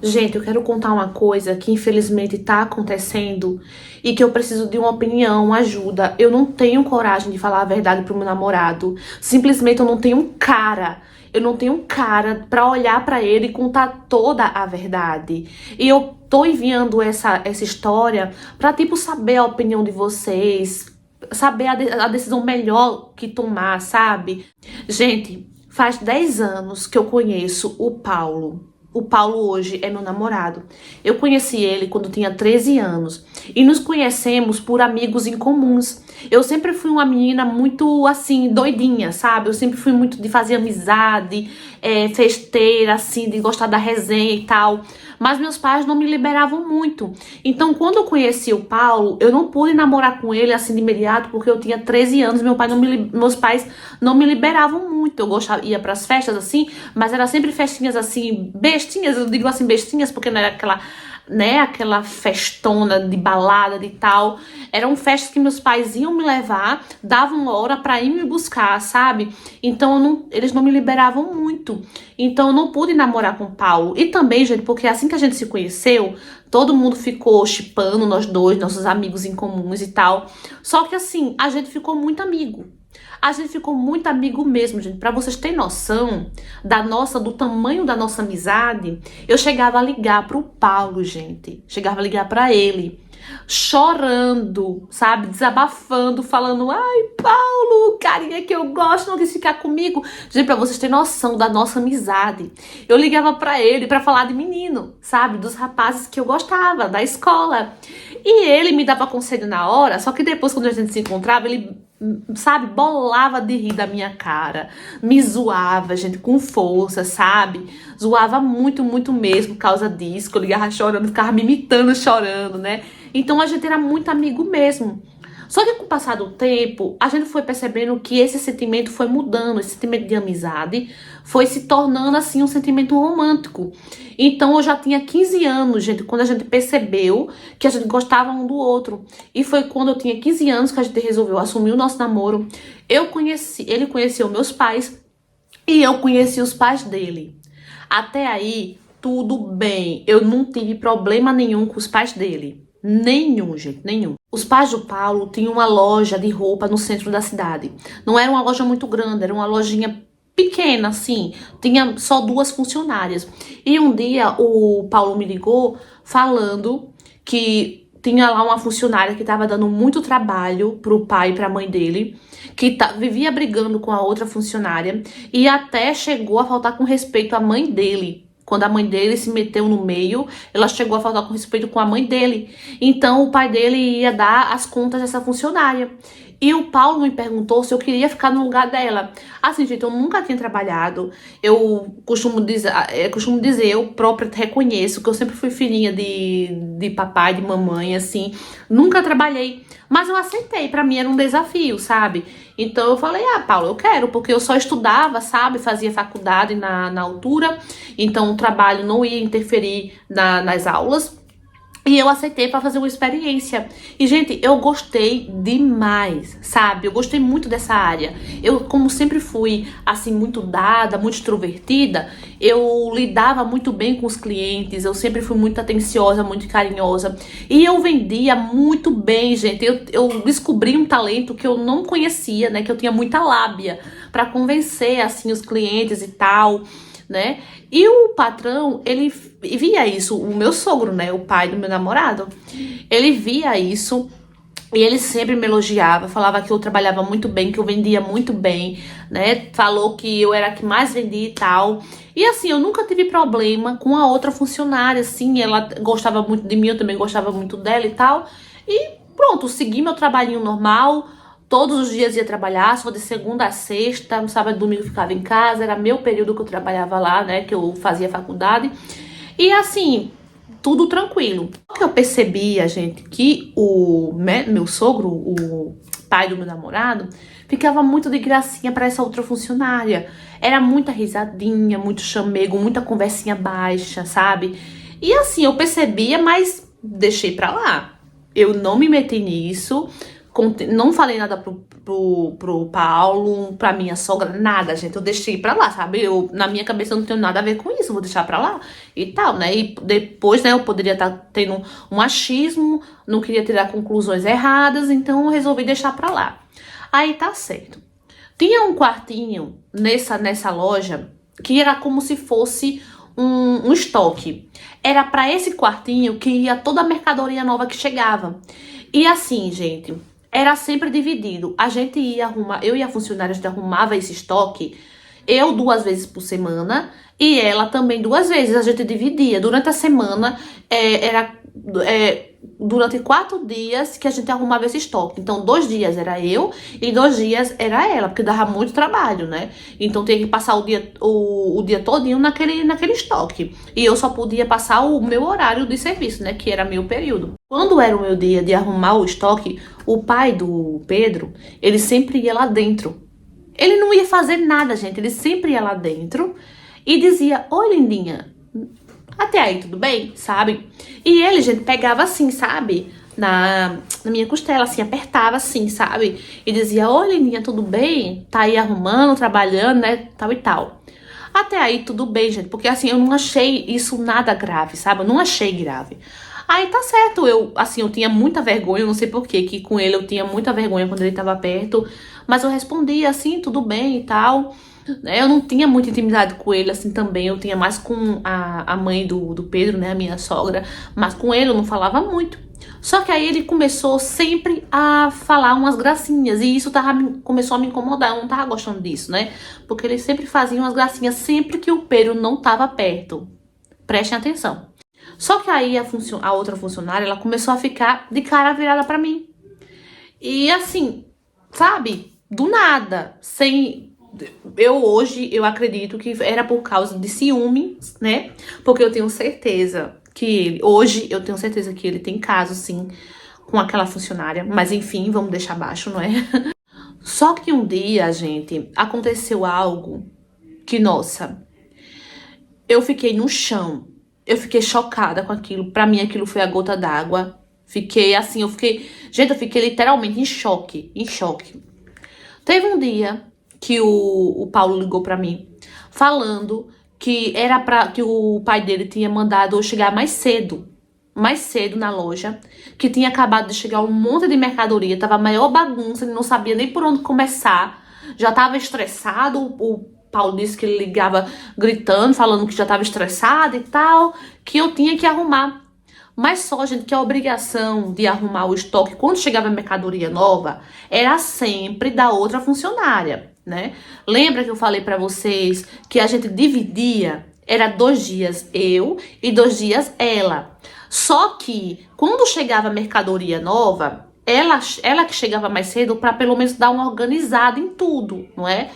Gente, eu quero contar uma coisa que infelizmente tá acontecendo e que eu preciso de uma opinião, uma ajuda. Eu não tenho coragem de falar a verdade pro meu namorado. Simplesmente eu não tenho um cara. Eu não tenho um cara pra olhar pra ele e contar toda a verdade. E eu tô enviando essa história pra, tipo, saber a opinião de vocês, saber a decisão melhor que tomar, sabe? Gente, faz 10 anos que eu conheço o Paulo. O Paulo hoje é meu namorado. Eu conheci ele quando tinha 13 anos e nos conhecemos por amigos em comuns. Eu sempre fui uma menina muito, assim, doidinha, sabe? Eu sempre fui muito de fazer amizade, festeira, assim, de gostar da resenha e tal. Mas meus pais não me liberavam muito. Então, quando eu conheci o Paulo, eu não pude namorar com ele assim de imediato, porque eu tinha 13 anos, meus pais não me liberavam muito. Eu gostava, ia pras festas assim, mas era sempre festinhas assim, bestinhas, eu digo assim bestinhas, porque não era aquela, né, aquela festona de balada e tal. Eram festas que meus pais iam me levar, davam hora pra ir me buscar, sabe? Então eles não me liberavam muito. Então eu não pude namorar com o Paulo. E também, gente, porque assim que a gente se conheceu, todo mundo ficou shippando nós dois, nossos amigos em comuns e tal. Só que assim, a gente ficou muito amigo. A gente ficou muito amigo mesmo, gente. Pra vocês terem noção do tamanho da nossa amizade, eu chegava a ligar pro Paulo, gente. Chegava a ligar pra ele, chorando, sabe? Desabafando, falando: ai, Paulo, carinha que eu gosto, não quis ficar comigo. Gente, pra vocês terem noção da nossa amizade, eu ligava pra ele pra falar de menino, sabe? Dos rapazes que eu gostava, da escola. E ele me dava conselho na hora, só que depois, quando a gente se encontrava, ele, sabe, bolava de rir da minha cara, me zoava, gente, com força, sabe? Zoava muito, muito mesmo por causa disso, que eu ligava chorando, ficava me imitando chorando, né? Então a gente era muito amigo mesmo. Só que com o passar do tempo, a gente foi percebendo que esse sentimento foi mudando, esse sentimento de amizade foi se tornando assim um sentimento romântico. Então eu já tinha 15 anos, gente, quando a gente percebeu que a gente gostava um do outro. E foi quando eu tinha 15 anos que a gente resolveu assumir o nosso namoro. Ele conheceu meus pais e eu conheci os pais dele. Até aí, tudo bem. Eu não tive problema nenhum com os pais dele. Nenhum, gente, nenhum. Os pais do Paulo tinham uma loja de roupa no centro da cidade. Não era uma loja muito grande, era uma lojinha pequena, assim. Tinha só 2 funcionárias. E um dia o Paulo me ligou falando que tinha lá uma funcionária que estava dando muito trabalho pro pai e pra mãe dele, que vivia brigando com a outra funcionária e até chegou a faltar com respeito à mãe dele. Quando a mãe dele se meteu no meio, ela chegou a faltar com respeito com a mãe dele. Então o pai dele ia dar as contas dessa funcionária. E o Paulo me perguntou se eu queria ficar no lugar dela. Assim, gente, eu nunca tinha trabalhado. Eu costumo dizer, eu própria reconheço que eu sempre fui filhinha de papai, de mamãe, assim. Nunca trabalhei. Mas eu aceitei, pra mim era um desafio, sabe? Então eu falei, Paulo, eu quero, porque eu só estudava, sabe? Fazia faculdade na altura, então o trabalho não ia interferir nas aulas. E eu aceitei pra fazer uma experiência. E, gente, eu gostei demais, sabe? Eu gostei muito dessa área. Eu, como sempre fui, assim, muito dada, muito extrovertida, eu lidava muito bem com os clientes, eu sempre fui muito atenciosa, muito carinhosa. E eu vendia muito bem, gente. Eu descobri um talento que eu não conhecia, né? Que eu tinha muita lábia pra convencer, assim, os clientes e tal, né? E o patrão, ele via isso, o meu sogro, né, o pai do meu namorado, ele via isso e ele sempre me elogiava, falava que eu trabalhava muito bem, que eu vendia muito bem, né, falou que eu era a que mais vendia e tal. E assim, eu nunca tive problema com a outra funcionária, assim, ela gostava muito de mim, eu também gostava muito dela e tal. E pronto, segui meu trabalhinho normal. Todos os dias ia trabalhar, só de segunda a sexta, no sábado e domingo ficava em casa, era meu período que eu trabalhava lá, né, que eu fazia faculdade. E assim, tudo tranquilo. O que eu percebia, gente, que meu sogro, o pai do meu namorado, ficava muito de gracinha para essa outra funcionária. Era muita risadinha, muito chamego, muita conversinha baixa, sabe? E assim, eu percebia, mas deixei pra lá. Eu não me meti nisso. Não falei nada pro Paulo, pra minha sogra, nada, gente. Eu deixei pra lá, sabe? Na minha cabeça eu não tenho nada a ver com isso, vou deixar pra lá e tal, né? E depois, né, eu poderia estar tendo um achismo, não queria tirar conclusões erradas, então eu resolvi deixar pra lá. Aí tá certo. Tinha um quartinho nessa loja que era como se fosse um estoque. Era pra esse quartinho que ia toda a mercadoria nova que chegava. E assim, gente, era sempre dividido. A gente ia arrumar, eu e a funcionária, a gente arrumava esse estoque, eu 2 vezes por semana e ela também 2 vezes. A gente dividia. Durante a semana, durante 4 dias que a gente arrumava esse estoque. Então, 2 dias era eu e 2 dias era ela, porque dava muito trabalho, né? Então, tinha que passar o dia todinho naquele estoque. E eu só podia passar o meu horário de serviço, né? Que era meu período. Quando era o meu dia de arrumar o estoque, o pai do Pedro, ele sempre ia lá dentro. Ele não ia fazer nada, gente. Ele sempre ia lá dentro e dizia: oi, lindinha. Até aí, tudo bem? Sabe? E ele, gente, pegava assim, sabe? Na minha costela, assim, apertava assim, sabe? E dizia: oi, lindinha, tudo bem? Tá aí arrumando, trabalhando, né? Tal e tal. Até aí, tudo bem, gente. Porque, assim, eu não achei isso nada grave, sabe? Eu não achei grave. Aí, tá certo. Eu tinha muita vergonha. Eu não sei porquê, que com ele eu tinha muita vergonha quando ele tava perto. Mas eu respondia, assim, tudo bem e tal. Eu não tinha muita intimidade com ele, assim, também. Eu tinha mais com a mãe do Pedro, né, a minha sogra. Mas com ele eu não falava muito. Só que aí ele começou sempre a falar umas gracinhas. E isso começou a me incomodar. Eu não tava gostando disso, né? Porque ele sempre fazia umas gracinhas sempre que o Pedro não tava perto. Prestem atenção. Só que aí a outra funcionária, ela começou a ficar de cara virada pra mim. E assim, sabe? Do nada. Eu acredito que era por causa de ciúme, né? Porque eu tenho certeza hoje eu tenho certeza que ele tem caso, sim, com aquela funcionária. Mas enfim, vamos deixar abaixo, não é? Só que um dia, gente, aconteceu algo que, nossa, eu fiquei no chão. Eu fiquei chocada com aquilo. Pra mim, aquilo foi a gota d'água. Gente, eu fiquei literalmente em choque, em choque. Teve um dia que o Paulo ligou pra mim, falando que que o pai dele tinha mandado eu chegar mais cedo na loja, que tinha acabado de chegar um monte de mercadoria, tava a maior bagunça, ele não sabia nem por onde começar, já tava estressado, o Paulo disse que ele ligava gritando, falando que já tava estressado e tal, que eu tinha que arrumar. Mas só, gente, que a obrigação de arrumar o estoque quando chegava mercadoria nova era sempre da outra funcionária, né? Lembra que eu falei pra vocês que a gente dividia? Era 2 dias eu e 2 dias ela. Só que quando chegava mercadoria nova, ela que chegava mais cedo pra pelo menos dar uma organizada em tudo, não é?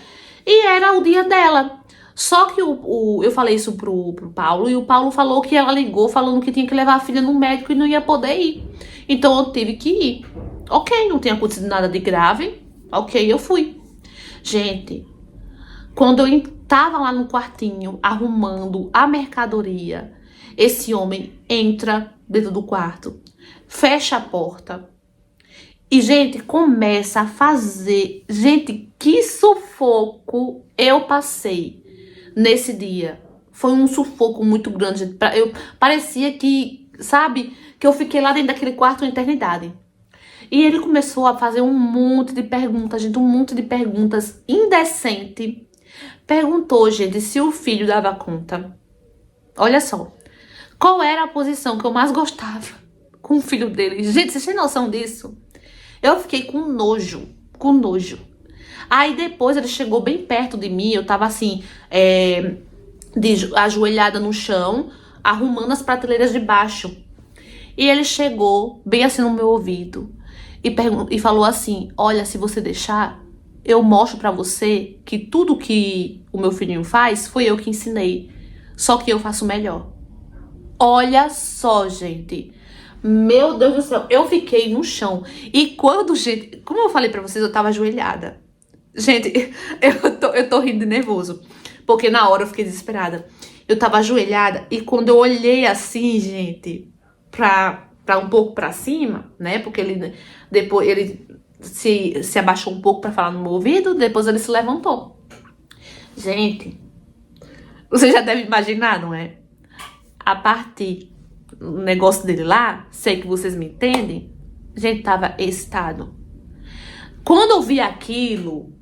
E era o dia dela. Só que eu falei isso pro Paulo e o Paulo falou que ela ligou falando que tinha que levar a filha no médico e não ia poder ir. Então eu tive que ir. Ok, não tinha acontecido nada de grave. Ok, eu fui. Gente, quando eu tava lá no quartinho arrumando a mercadoria, esse homem entra dentro do quarto, fecha a porta e, gente, começa a fazer... Gente, que sufoco eu passei nesse dia. Foi um sufoco muito grande, gente. Parecia que, sabe, que eu fiquei lá dentro daquele quarto uma eternidade. E ele começou a fazer um monte de perguntas, gente, um monte de perguntas indecente. Perguntou, gente, se o filho dava conta. Olha só, qual era a posição que eu mais gostava com o filho dele? Gente, vocês têm noção disso? Eu fiquei com nojo, com nojo. Aí depois ele chegou bem perto de mim, eu tava assim, ajoelhada no chão, arrumando as prateleiras de baixo. E ele chegou bem assim no meu ouvido e falou assim: olha, se você deixar, eu mostro pra você que tudo que o meu filhinho faz foi eu que ensinei, só que eu faço melhor. Olha só, gente. Meu Deus do céu, eu fiquei no chão. E quando, gente, como eu falei pra vocês, eu tava ajoelhada. Gente, eu tô rindo de nervoso, porque na hora eu fiquei desesperada. Eu tava ajoelhada e quando eu olhei assim, gente, pra um pouco pra cima, né? Porque depois ele se abaixou um pouco pra falar no meu ouvido, depois ele se levantou. Gente, você já deve imaginar, não é? A partir do negócio dele lá, sei que vocês me entendem, gente, tava excitado. Quando eu vi aquilo,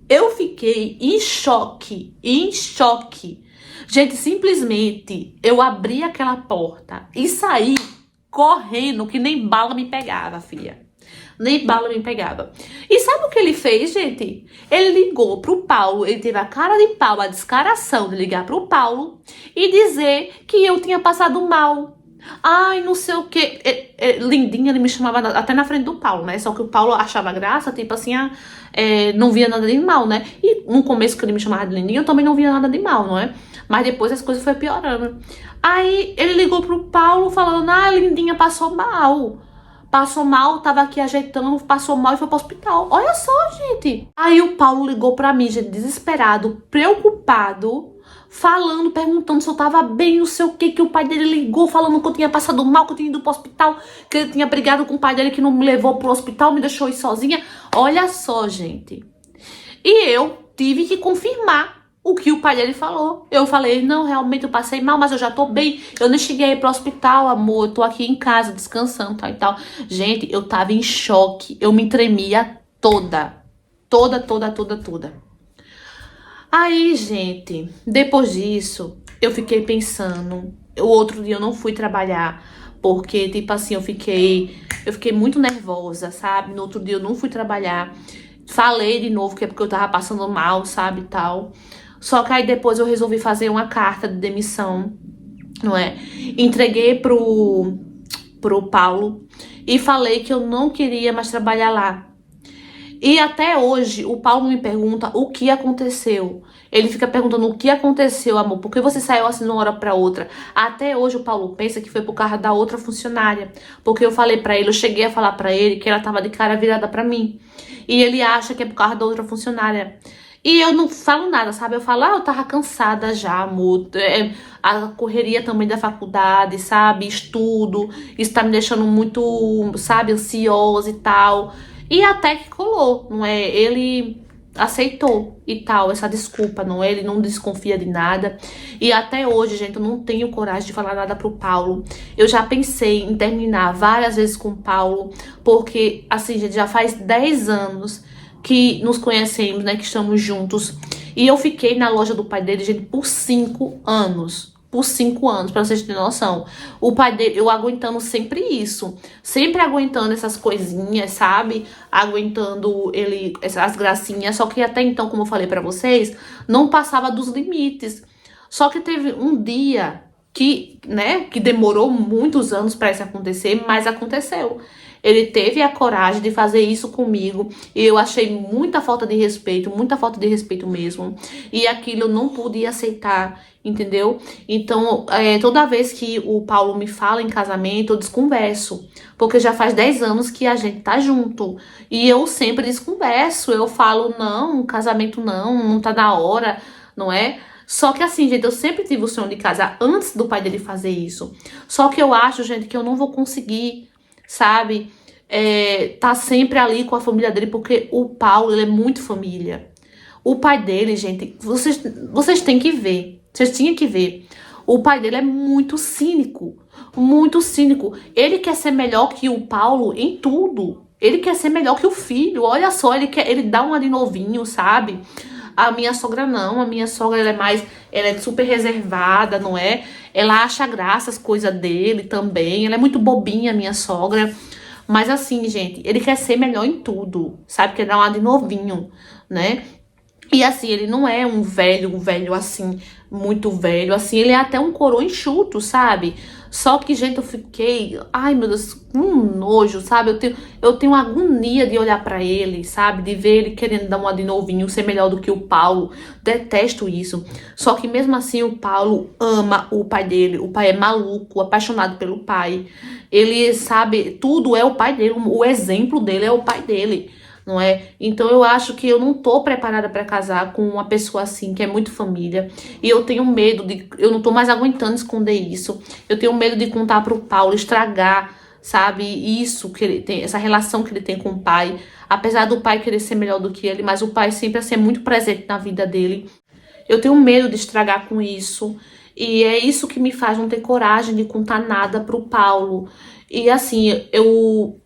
eu fiquei em choque, em choque. Gente, simplesmente eu abri aquela porta e saí correndo que nem bala me pegava, filha. Nem bala me pegava. E sabe o que ele fez, gente? Ele ligou pro Paulo, ele teve a cara de pau, a descaração de ligar pro Paulo e dizer que eu tinha passado mal. Ai, não sei o que. Lindinha, ele me chamava até na frente do Paulo, né? Só que o Paulo achava graça, tipo assim, não via nada de mal, né? E no começo que ele me chamava de lindinha, eu também não via nada de mal, não é? Mas depois as coisas foram piorando. Aí ele ligou pro Paulo falando, lindinha passou mal. Passou mal, tava aqui ajeitando, passou mal e foi pro hospital. Olha só, gente. Aí o Paulo ligou pra mim, gente, desesperado, preocupado, falando, perguntando se eu tava bem, não sei o que o pai dele ligou, falando que eu tinha passado mal, que eu tinha ido pro hospital, que ele tinha brigado com o pai dele que não me levou pro hospital, me deixou ir sozinha. Olha só, gente. E eu tive que confirmar o que o pai dele falou. Eu falei, não, realmente eu passei mal, mas eu já tô bem. Eu nem cheguei aí pro hospital, amor. Eu tô aqui em casa, descansando, tal e tal. Gente, eu tava em choque. Eu me tremia toda. Toda. Aí, gente, depois disso, eu fiquei pensando. O outro dia eu não fui trabalhar. Porque, tipo assim, eu fiquei muito nervosa, sabe? No outro dia eu não fui trabalhar. Falei de novo que é porque eu tava passando mal, sabe, tal. Só que aí depois eu resolvi fazer uma carta de demissão, não é? Entreguei pro Paulo e falei que eu não queria mais trabalhar lá. E até hoje o Paulo me pergunta o que aconteceu. Ele fica perguntando o que aconteceu, amor, por que você saiu assim de uma hora pra outra? Até hoje o Paulo pensa que foi por causa da outra funcionária. Porque eu falei pra ele, eu cheguei a falar pra ele que ela tava de cara virada pra mim. E ele acha que é por causa da outra funcionária. E eu não falo nada, sabe? Eu falo, eu tava cansada já, amor. A correria também da faculdade, sabe? Estudo. Isso tá me deixando muito, sabe, ansiosa e tal. E até que colou, não é? Ele aceitou e tal, essa desculpa, não é? Ele não desconfia de nada. E até hoje, gente, eu não tenho coragem de falar nada pro Paulo. Eu já pensei em terminar várias vezes com o Paulo, porque, assim, gente, já faz 10 anos que nos conhecemos, né, que estamos juntos. E eu fiquei na loja do pai dele, gente, por 5 anos. Por 5 anos, pra vocês terem noção. O pai dele, eu aguentando sempre isso. Sempre aguentando essas coisinhas, sabe? Aguentando ele, essas gracinhas. Só que até então, como eu falei pra vocês, não passava dos limites. Só que teve um dia que, né, que demorou muitos anos pra isso acontecer, mas aconteceu. Ele teve a coragem de fazer isso comigo e eu achei muita falta de respeito mesmo. E aquilo eu não pude aceitar, entendeu? Então, toda vez que o Paulo me fala em casamento, eu desconverso. Porque já faz 10 anos que a gente tá junto. E eu sempre desconverso. Eu falo, não, casamento não tá na hora, não é? Só que assim, gente, eu sempre tive o sonho de casar antes do pai dele fazer isso. Só que eu acho, gente, que eu não vou conseguir, sabe? Tá sempre ali com a família dele, porque o Paulo, ele é muito família. O pai dele, gente, vocês têm que ver. Vocês tinham que ver. O pai dele é muito cínico. Muito cínico. Ele quer ser melhor que o Paulo em tudo. Ele quer ser melhor que o filho. Olha só, ele dá uma de novinho, sabe? A minha sogra não. A minha sogra, ela é super reservada, não é? Ela acha graça as coisas dele também. Ela é muito bobinha, a minha sogra. Mas assim, gente, ele quer ser melhor em tudo, sabe? Quer dar uma de novinho, né? E assim, ele não é um velho assim, muito velho, assim, ele é até um coroa enxuto, sabe? Só que, gente, eu fiquei, ai meu Deus, um nojo, sabe? Eu tenho agonia de olhar pra ele, sabe? De ver ele querendo dar uma de novinho, ser melhor do que o Paulo. Detesto isso. Só que mesmo assim, o Paulo ama o pai dele. O pai é maluco, apaixonado pelo pai. Ele sabe, tudo é o pai dele, o exemplo dele é o pai dele. Não é? Então eu acho que eu não tô preparada pra casar com uma pessoa assim, que é muito família. E eu tenho medo eu não tô mais aguentando esconder isso. Eu tenho medo de contar pro Paulo, estragar, sabe? Isso que ele tem, essa relação que ele tem com o pai, apesar do pai querer ser melhor do que ele, mas o pai sempre assim, é muito presente na vida dele. Eu tenho medo de estragar com isso. E é isso que me faz não ter coragem de contar nada pro Paulo. E assim, eu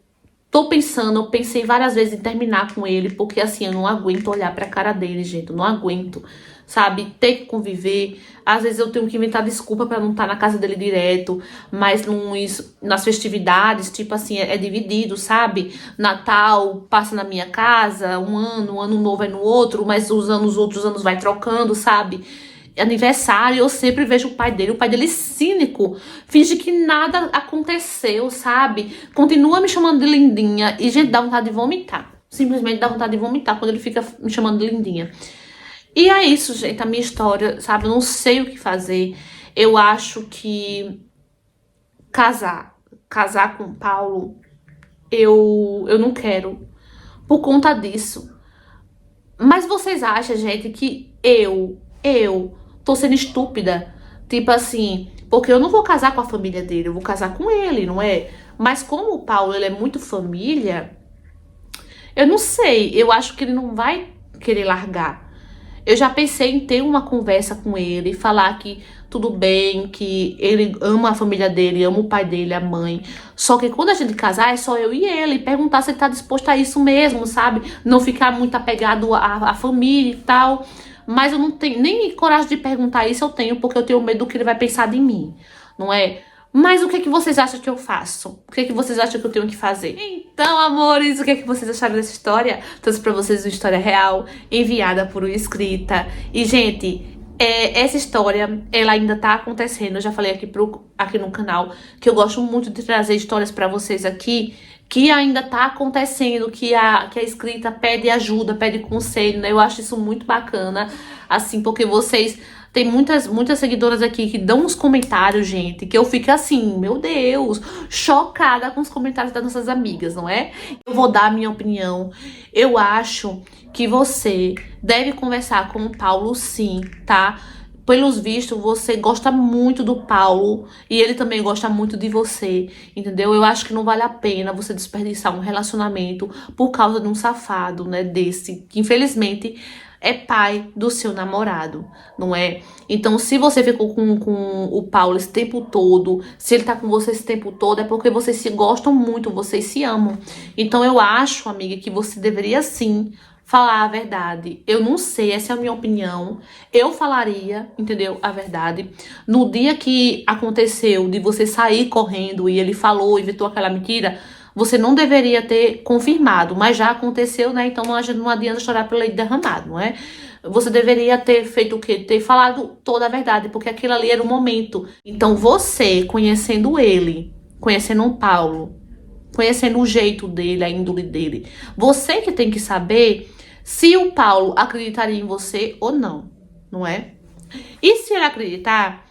pensei várias vezes em terminar com ele, porque assim, eu não aguento olhar pra cara dele, gente, eu não aguento, sabe, ter que conviver. Às vezes eu tenho que inventar desculpa pra não estar na casa dele direto, mas nas festividades, tipo assim, é dividido, sabe? Natal passa na minha casa, um ano novo é no outro, mas os outros anos vai trocando, sabe? Aniversário, eu sempre vejo o pai dele cínico, finge que nada aconteceu, sabe? Continua me chamando de lindinha e, gente, dá vontade de vomitar. Simplesmente dá vontade de vomitar quando ele fica me chamando de lindinha. E é isso, gente, a minha história, sabe? Eu não sei o que fazer. Eu acho que casar com o Paulo, eu não quero por conta disso. Mas vocês acham, gente, que eu tô sendo estúpida? Tipo assim, porque eu não vou casar com a família dele, eu vou casar com ele, não é? Mas como o Paulo, ele é muito família, eu não sei, eu acho que ele não vai querer largar. Eu já pensei em ter uma conversa com ele, falar que tudo bem, que ele ama a família dele, ama o pai dele, a mãe. Só que quando a gente casar, é só eu e ele. Perguntar se ele tá disposto a isso mesmo, sabe? Não ficar muito apegado à família e tal. Mas eu não tenho nem coragem de perguntar isso, eu tenho, porque eu tenho medo do que ele vai pensar de mim, não é? Mas o que é que vocês acham que eu faço? O que é que vocês acham que eu tenho que fazer? Então, amores, o que é que vocês acharam dessa história? Trouxe pra vocês uma história real, enviada por uma inscrita. E, gente, essa história, ela ainda tá acontecendo. Eu já falei aqui no canal que eu gosto muito de trazer histórias pra vocês aqui, que ainda tá acontecendo, que a inscrita pede ajuda, pede conselho, né? Eu acho isso muito bacana, assim, porque vocês... Tem muitas seguidoras aqui que dão uns comentários, gente, que eu fico assim, meu Deus, chocada com os comentários das nossas amigas, não é? Eu vou dar a minha opinião. Eu acho que você deve conversar com o Paulo, sim, tá? Pelos vistos, você gosta muito do Paulo e ele também gosta muito de você, entendeu? Eu acho que não vale a pena você desperdiçar um relacionamento por causa de um safado, né, desse, que infelizmente é pai do seu namorado, não é? Então, se você ficou com o Paulo esse tempo todo, se ele tá com você esse tempo todo, é porque vocês se gostam muito, vocês se amam. Então, eu acho, amiga, que você deveria sim falar a verdade. Eu não sei, essa é a minha opinião. Eu falaria, entendeu? A verdade. No dia que aconteceu de você sair correndo e ele falou, inventou aquela mentira, você não deveria ter confirmado, mas já aconteceu, né? Então não adianta chorar pelo leite derramado, não é? Você deveria ter feito o quê? Ter falado toda a verdade, porque aquilo ali era o momento. Então você, conhecendo ele, conhecendo o Paulo, conhecendo o jeito dele, a índole dele, você que tem que saber se o Paulo acreditaria em você ou não, não é? E se ele acreditar,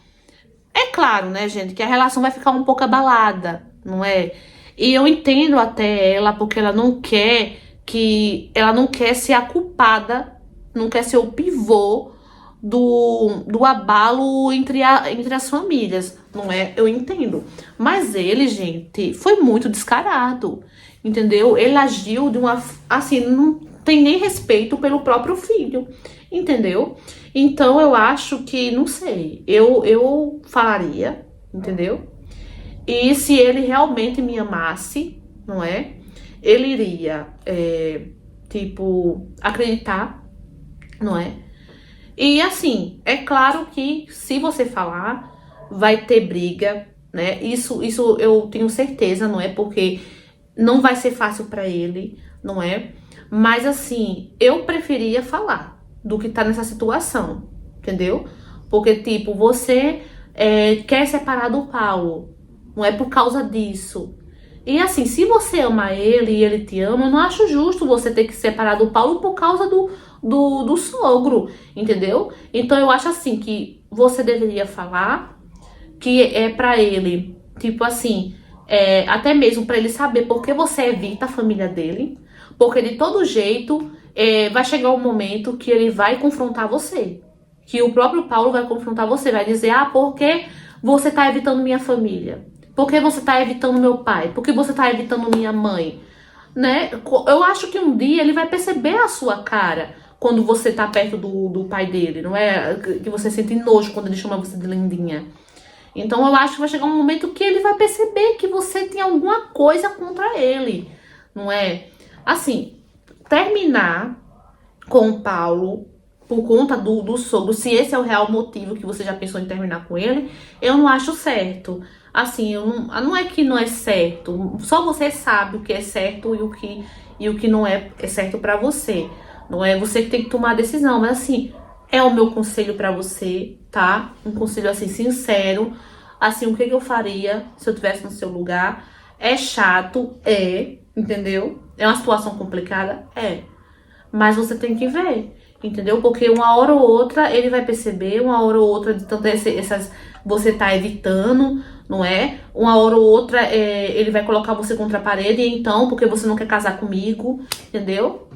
é claro, né, gente, que a relação vai ficar um pouco abalada, não é? E eu entendo até ela, porque ela não quer ser a culpada, não quer ser o pivô do abalo entre as famílias, não é? Eu entendo. Mas ele, gente, foi muito descarado, entendeu? Ele agiu de uma... Assim, não tem nem respeito pelo próprio filho, entendeu? Então, eu acho que, não sei, eu falaria, entendeu? E se ele realmente me amasse, não é? Ele iria, tipo, acreditar, não é? E assim, é claro que se você falar, vai ter briga, né? Isso eu tenho certeza, não é? Porque não vai ser fácil pra ele, não é? Mas assim, eu preferia falar do que tá nessa situação, entendeu? Porque, tipo, você quer separar do Paulo, não é por causa disso. E assim, se você ama ele e ele te ama, eu não acho justo você ter que separar do Paulo por causa do sogro, entendeu? Então eu acho assim que você deveria falar que é pra ele, tipo assim, até mesmo pra ele saber por que você evita a família dele, porque de todo jeito vai chegar um momento que ele vai confrontar você, que o próprio Paulo vai confrontar você, vai dizer, ah, por que você tá evitando minha família? Por que você tá evitando meu pai? Por que você tá evitando minha mãe? Né? Eu acho que um dia ele vai perceber a sua cara quando você tá perto do pai dele, não é? Que você sente nojo quando ele chama você de lindinha. Então eu acho que vai chegar um momento que ele vai perceber que você tem alguma coisa contra ele, não é? Assim, terminar com o Paulo por conta do sogro, se esse é o real motivo que você já pensou em terminar com ele, eu não acho certo. Assim, não é que não é certo, só você sabe o que é certo e o que não é certo pra você. Não é você que tem que tomar a decisão, mas assim, é o meu conselho pra você, tá? Um conselho assim sincero. Assim, o que eu faria se eu tivesse no seu lugar? É chato, entendeu? É uma situação complicada, mas você tem que ver, entendeu? Porque uma hora ou outra ele vai perceber, uma hora ou outra de tanto essas você tá evitando, não é? Uma hora ou outra ele vai colocar você contra a parede, então, porque você não quer casar comigo, entendeu?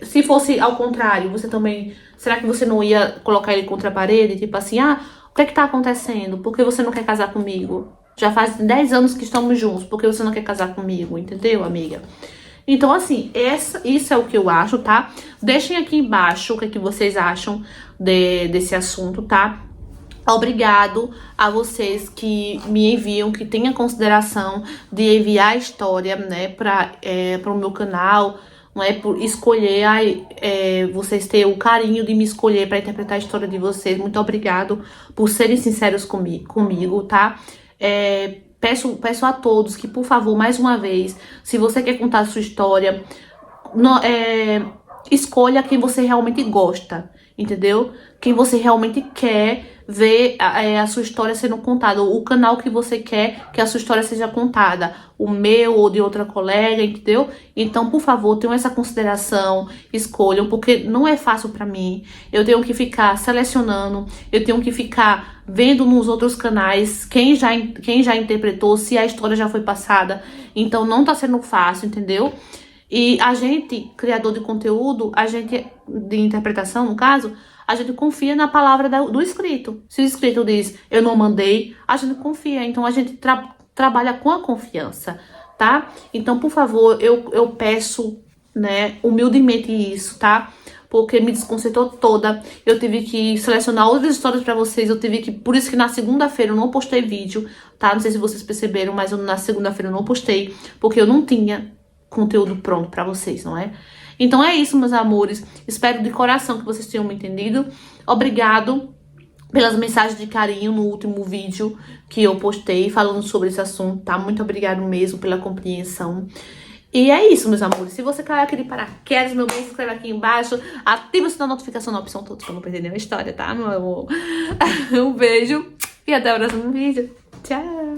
Se fosse ao contrário, você também. Será que você não ia colocar ele contra a parede? Tipo assim, o que é que tá acontecendo? Por que você não quer casar comigo? Já faz 10 anos que estamos juntos, por que você não quer casar comigo? Entendeu, amiga? Então, assim, isso é o que eu acho, tá? Deixem aqui embaixo o que é que vocês acham desse assunto, tá? Obrigado a vocês que me enviam, que têm a consideração de enviar a história, né, para o meu canal, não é por escolher, vocês terem o carinho de me escolher para interpretar a história de vocês. Muito obrigado por serem sinceros comigo, tá? Peço a todos que, por favor, mais uma vez, se você quer contar a sua história, escolha quem você realmente gosta, entendeu? Quem você realmente quer ver a sua história sendo contada, o canal que você quer que a sua história seja contada, o meu ou de outra colega, entendeu? Então, por favor, tenham essa consideração, escolham, porque não é fácil pra mim. Eu tenho que ficar selecionando, eu tenho que ficar vendo nos outros canais quem já interpretou, se a história já foi passada. Então, não tá sendo fácil, entendeu? E a gente, criador de conteúdo, a gente, de interpretação, no caso, a gente confia na palavra do escrito. Se o escrito diz, eu não mandei, a gente confia. Então, a gente trabalha com a confiança, tá? Então, por favor, eu peço, né, humildemente isso, tá? Porque me desconcertou toda. Eu tive que selecionar outras histórias pra vocês. Por isso que na segunda-feira eu não postei vídeo, tá? Não sei se vocês perceberam, mas na segunda-feira eu não postei, porque eu não tinha conteúdo pronto pra vocês, não é? Então é isso, meus amores. Espero de coração que vocês tenham me entendido. Obrigado pelas mensagens de carinho no último vídeo que eu postei falando sobre esse assunto, tá? Muito obrigado mesmo pela compreensão. E é isso, meus amores. Se você caiu aqui de paraquedas, meu bem, se inscreve aqui embaixo. Ativa o sininho da notificação na opção todos pra não perder nenhuma história, tá, meu amor? Um beijo e até o próximo vídeo. Tchau!